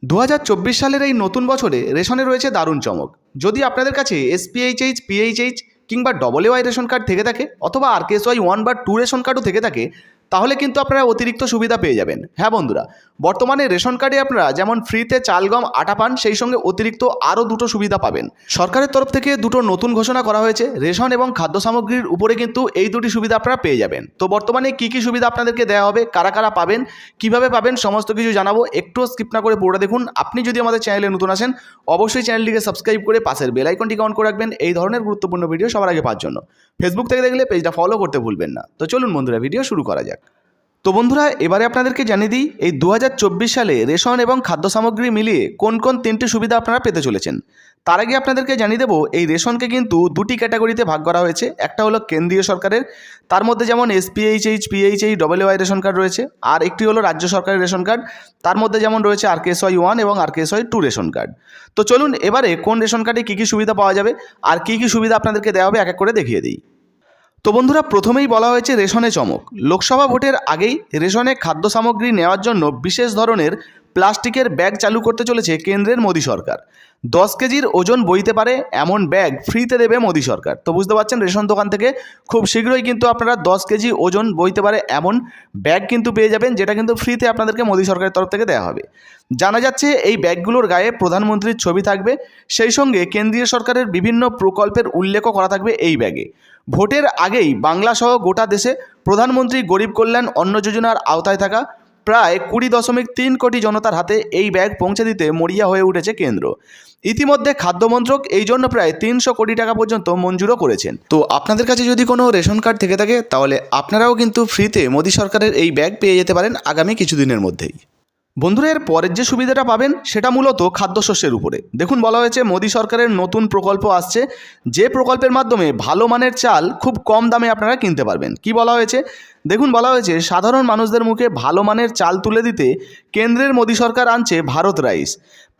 2024 সালের এই নতুন বছরে রেশনে রয়েছে দারুণ চমক। যদি আপনাদের কাছে এসপিএইচএইচ, পিএইচএইচ কিংবা ডবলএওয়াই রেশন কার্ড থেকে থাকে অথবা আরকেএসওয়াই 1 বা 2 রেশন কার্ডও থেকে থাকে, তাহলে কিন্তু আপনারা অতিরিক্ত সুবিধা পেয়ে যাবেন। হ্যাঁ বন্ধুরা, বর্তমানে রেশন কার্ডে আপনারা যেমন ফ্রিতে চাল, গম, আটা পান, সেই সঙ্গে অতিরিক্ত আরও দুটো সুবিধা পাবেন। সরকারের তরফ থেকে দুটো নতুন ঘোষণা করা হয়েছে। রেশন এবং খাদ্য সামগ্রীর উপরে কিন্তু এই দুটি সুবিধা আপনারা পেয়ে যাবেন। তো বর্তমানে কী কী সুবিধা আপনাদেরকে দেওয়া হবে, কারা কারা পাবেন, কিভাবে পাবেন, সমস্ত কিছু জানাবো। একটু স্কিপ না করে পুরোটা দেখুন। আপনি যদি আমাদের চ্যানেলে নতুন আসেন, অবশ্যই চ্যানেলটিকে সাবস্ক্রাইব করে পাশের বেল আইকনটিকে অন করে রাখবেন এই ধরনের গুরুত্বপূর্ণ ভিডিও সবার আগে পাওয়ার জন্য। ফেসবুক থেকে দেখলে পেজটা ফলো করতে ভুলবেন না। তো চলুন বন্ধুরা, ভিডিও শুরু করা যাক। তো বন্ধুরা, এবারে আপনাদেরকে জানিয়ে দিই এই 2024 সালে রেশন এবং খাদ্য সামগ্রী মিলিয়ে কোন কোন তিনটি সুবিধা আপনারা পেতে চলেছেন। তার আগে আপনাদেরকে জানিয়ে দেবো এই রেশনকে কিন্তু দুটি ক্যাটাগরিতে ভাগ করা হয়েছে। একটা হলো কেন্দ্রীয় সরকারের, তার মধ্যে যেমন এসপিএইচএইচ, পিএইচএইচ, ডবলএওয়াই রেশন কার্ড রয়েছে। আর একটি হলো রাজ্য সরকারের রেশন কার্ড, তার মধ্যে যেমন রয়েছে আরকেএসওয়াই 1 এবং আরকেএসওয়াই 2 রেশন কার্ড। তো চলুন এবারে কোন রেশন কার্ডে কী কী সুবিধা পাওয়া যাবে আর কী কী সুবিধা আপনাদেরকে দেওয়া হবে এক এক করে দেখিয়ে দিই। তো বন্ধুরা, প্রথমেই বলা হয়েছে রেশনে চমক। লোকসভা ভোটের আগেই রেশনে খাদ্য সামগ্রী নেওয়ার জন্য বিশেষ ধরনের প্লাস্টিকের ব্যাগ চালু করতে চলেছে কেন্দ্রের মোদী সরকার। 10 কেজির ওজন বইতে পারে এমন ব্যাগ ফ্রিতে দেবে মোদী সরকার। তো বুঝতে পারছেন, রেশন দোকান থেকে খুব শীঘ্রই কিন্তু আপনারা 10 কেজি ওজন বইতে পারে এমন ব্যাগ কিন্তু পেয়ে যাবেন, যেটা কিন্তু ফ্রিতে আপনাদেরকে মোদী সরকারের তরফ থেকে দেওয়া হবে। জানা যাচ্ছে এই ব্যাগগুলোর গায়ে প্রধানমন্ত্রীর ছবি থাকবে, সেই সঙ্গে কেন্দ্রীয় সরকারের বিভিন্ন প্রকল্পের উল্লেখও করা থাকবে এই ব্যাগে। ভোটের আগেই বাংলাসহ গোটা দেশে প্রধানমন্ত্রী গরিব কল্যাণ অন্ন যোজনার আওতায় থাকা প্রায় 20.3 কোটি জনতার হাতে এই ব্যাগ পৌঁছে দিতে মরিয়া হয়ে উঠেছে কেন্দ্র। ইতিমধ্যে খাদ্য মন্ত্রক এই জন্য প্রায় 300 কোটি টাকা পর্যন্ত মঞ্জুরও করেছেন। তো আপনাদের কাছে যদি কোনো রেশন কার্ড থেকে থাকে, তাহলে আপনারাও কিন্তু ফ্রিতে মোদী সরকারের এই ব্যাগ পেয়ে যেতে পারেন আগামী কিছুদিনের মধ্যেই। বন্ধুরা, এর পরের যে সুবিধাটা পাবেন সেটা মূলত খাদ্যশস্যের উপরে। দেখুন, বলা হয়েছে মোদী সরকারের নতুন প্রকল্প আসছে, যে প্রকল্পের মাধ্যমে ভালো মানের চাল খুব কম দামে আপনারা কিনতে পারবেন। কি বলা হয়েছে দেখুন, বলা হয়েছে সাধারণ মানুষদের মুখে ভালো মানের চাল তুলে দিতে কেন্দ্রের মোদী সরকার আনছে ভারত রাইস।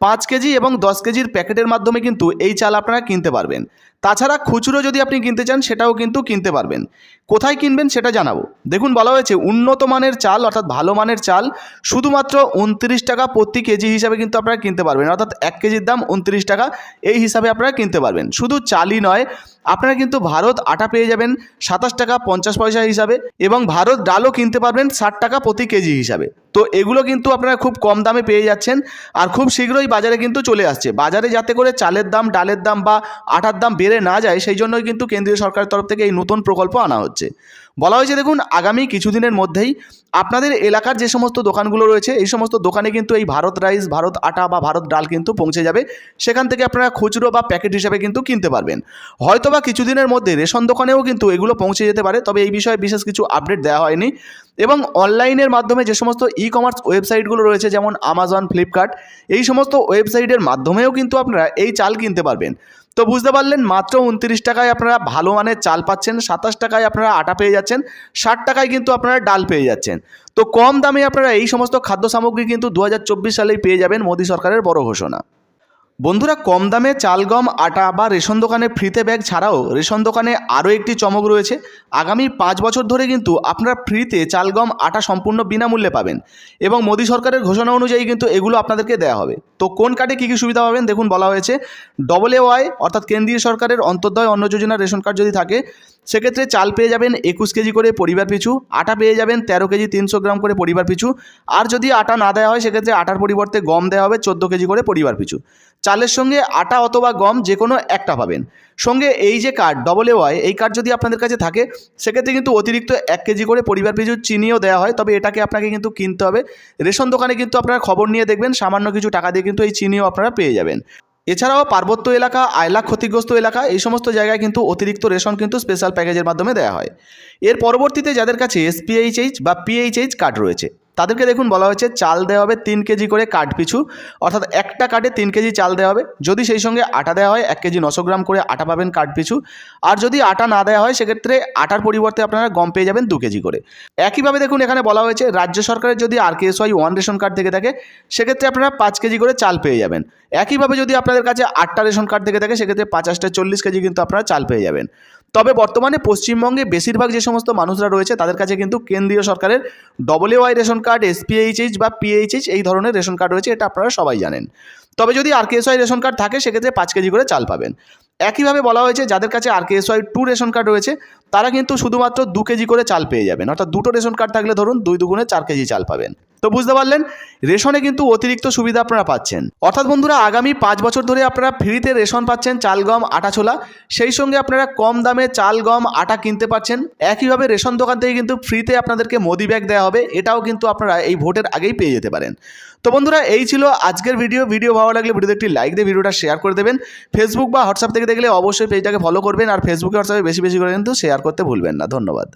5 কেজি এবং 10 কেজির প্যাকেটের মাধ্যমে কিন্তু এই চাল আপনারা কিনতে পারবেন। তাছাড়া খুচরো যদি আপনি কিনতে চান সেটাও কিন্তু কিনতে পারবেন। কোথায় কিনবেন সেটা জানাবো। দেখুন, বলা হয়েছে উন্নত মানের চাল অর্থাৎ ভালো মানের চাল শুধুমাত্র 29 টাকা প্রতি কেজি হিসাবে কিন্তু আপনারা কিনতে পারবেন, অর্থাৎ 1 কেজির দাম 29 টাকা, এই হিসাবে আপনারা কিনতে পারবেন। শুধু চালই নয়, আপনারা কিন্তু ভারত আটা পেয়ে যাবেন 27 টাকা 50 পয়সা হিসাবে, এবং ভারত ডালও কিনতে পারবেন 60 টাকা প্রতি কেজি হিসাবে। তো এগুলো কিন্তু আপনারা খুব কম দামে পেয়ে যাচ্ছেন, আর খুব শীঘ্রই বাজারে কিন্তু চলে আসছে। বাজারে যাতে করে চালের দাম, ডালের দাম বা আটার দাম বেড়ে না যায়, সেই জন্যই কিন্তু কেন্দ্রীয় সরকারের তরফ থেকে এই নতুন প্রকল্প আনা হচ্ছে। বলা হয়েছে দেখুন, আগামী কিছুদিনের মধ্যেই আপনাদের এলাকার যে সমস্ত দোকানগুলো রয়েছে, এই সমস্ত দোকানে কিন্তু এই ভারত রাইস, ভারত আটা বা ভারত ডাল কিন্তু পৌঁছে যাবে। সেখান থেকে আপনারা খুচরো বা প্যাকেট হিসাবে কিন্তু কিনতে পারবেন। হয়তোবা কিছুদিনের মধ্যে রেশন দোকানেও কিন্তু এগুলো পৌঁছে যেতে পারে, তবে এই বিষয়ে বিশেষ কিছু আপডেট দেওয়া হয়নি। এবং অনলাইনের মাধ্যমে যে সমস্ত কমার্স ওয়েবসাইটগুলো রয়েছে, যেমন আমাজন, ফ্লিপকার্ট, এই সমস্ত ওয়েবসাইটের মাধ্যমেও কিন্তু আপনারা এই চাল কিনতে পারবেন। তো বুঝতে পারলেন, মাত্র 29 টাকায় আপনারা ভালো মানের চাল পাচ্ছেন, 27 টাকায় আপনারা আটা পেয়ে যাচ্ছেন, 60 টাকায় কিন্তু আপনারা ডাল পেয়ে যাচ্ছেন। তো কম দামে আপনারা এই সমস্ত খাদ্য সামগ্রী কিন্তু 2024 সালেই পেয়ে যাবেন, মোদী সরকারের বড় ঘোষণা। বন্ধুরা, কম দামে চাল, গম, আটা বা রেশন দোকানে ফ্রিতে ব্যাগ ছাড়াও রেশন দোকানে আরও একটি চমক রয়েছে। আগামী 5 বছর ধরে কিন্তু আপনারা ফ্রিতে চাল, গম, আটা সম্পূর্ণ বিনামূল্যে পাবেন, এবং মোদী সরকারের ঘোষণা অনুযায়ী কিন্তু এগুলো আপনাদেরকে দেওয়া হবে। তো কোন কার্ডে কী কী সুবিধা পাবেন দেখুন, বলা হয়েছে ডবলএওয়াই অর্থাৎ কেন্দ্রীয় সরকারের অন্তর্দয় অন্ন যোজনার রেশন কার্ড যদি থাকে, সেক্ষেত্রে চাল পেয়ে যাবেন 21 কেজি করে পরিবার পিছু, আটা পেয়ে যাবেন 13 কেজি 300 গ্রাম করে পরিবার পিছু, আর যদি আটা না দেওয়া হয় সেক্ষেত্রে আটার পরিবর্তে গম দেওয়া হবে 14 কেজি করে পরিবার পিছু। চালের সঙ্গে আটা অথবা গম যে কোনো একটা পাবেন। সঙ্গে এই যে কার্ড ডবলএওয়াই, এই কার্ড যদি আপনাদের কাছে থাকে সেক্ষেত্রে কিন্তু অতিরিক্ত 1 কেজি করে পরিবার পিছু চিনিও দেওয়া হয়, তবে এটাকে আপনাকে কিন্তু কিনতে হবে। রেশন দোকানে কিন্তু আপনারা খবর নিয়ে দেখবেন, সামান্য কিছু টাকা দিয়ে কিন্তু এই চিনিও আপনারা পেয়ে যাবেন। এছাড়াও পার্বত্য এলাকা, আয়লা ক্ষতিগ্রস্ত এলাকা, এই সমস্ত জায়গায় কিন্তু অতিরিক্ত রেশন কিন্তু স্পেশাল প্যাকেজের মাধ্যমে দেওয়া হয়। এর পরবর্তীতে যাদের কাছে এসপিএইচএইচ বা পিএইচএইচ কার্ড রয়েছে, তাদেরকে দেখুন, বলা হয়েছে চাল দেওয়া হবে 3 কেজি করে কার্ড পিছু, অর্থাৎ একটা কার্ডে 3 কেজি চাল দেওয়া হবে। যদি সেই সঙ্গে আটা দেওয়া হয় 1 কেজি 900 গ্রাম করে আটা পাবেন কার্ড পিছু, আর যদি আটা না দেওয়া হয় সেক্ষেত্রে আটার পরিবর্তে আপনারা গম পেয়ে যাবেন 2 কেজি করে। একইভাবে দেখুন, এখানে বলা হয়েছে রাজ্য সরকারের যদি আরকেএসওয়াই 1 রেশন কার্ড থেকে থাকে সেক্ষেত্রে আপনারা 5 কেজি করে চাল পেয়ে যাবেন। একইভাবে যদি আপনাদের কাছে 8টা রেশন কার্ড থেকে থাকে সেক্ষেত্রে 50টা 40 কেজি কিন্তু আপনারা চাল পেয়ে যাবেন। তবে বর্তমানে পশ্চিমবঙ্গে বেশিরভাগ যে সমস্ত মানুষরা রয়েছে তাদের কাছে কিন্তু কেন্দ্রীয় সরকারের ডবলএওয়াই রেশন কার্ড SPHH বা PHH এই ধরনের রেশন কার্ড রয়েছে, এটা আপনারা সবাই জানেন। তবে যদি RKSY রেশন কার্ড থাকে সেক্ষেত্রে 5 কেজি করে চাল পাবেন। একইভাবে বলা হয়েছে যাদের কাছে RKSY 2 রেশন কার্ড রয়েছে তারা কিন্তু শুধুমাত্র 2 কেজি করে চাল পেয়ে যাবেন, অর্থাৎ দুটো রেশন কার্ড থাকলে ধরুন 2 দুগুণে 4 কেজি চাল পাবেন। তো বুঝতে পারলেন, রেশনে কিন্তু অতিরিক্ত সুবিধা আপনারা পাচ্ছেন। অর্থাৎ বন্ধুরা, আগামী 5 বছর ধরে আপনারা ফ্রিতে রেশন পাচ্ছেন, চাল, গম, আটা, ছোলা, সেই সঙ্গে আপনারা কম দামে চাল, গম, আটা কিনতে পারছেন। একইভাবে রেশন দোকান থেকে কিন্তু ফ্রিতে আপনাদেরকে মোদি ব্যাগ দেওয়া হবে, এটাও কিন্তু আপনারা এই ভোটের আগেই পেয়ে যেতে পারেন। তো বন্ধুরা, এই ছিল আজকের ভিডিও ভালো লাগলে ভিডিওতে একটি লাইক দিয়ে ভিডিওটা শেয়ার করে দেবেন। ফেসবুক বা হোয়াটসঅ্যাপ থেকে দেখলে অবশ্যই পেজটাকে ফলো করবেন, আর ফেসবুকে হোয়াটসঅ্যাপে বেশি বেশি করে কিন্তু শেয়ার করতে ভুলবেন না। ধন্যবাদ।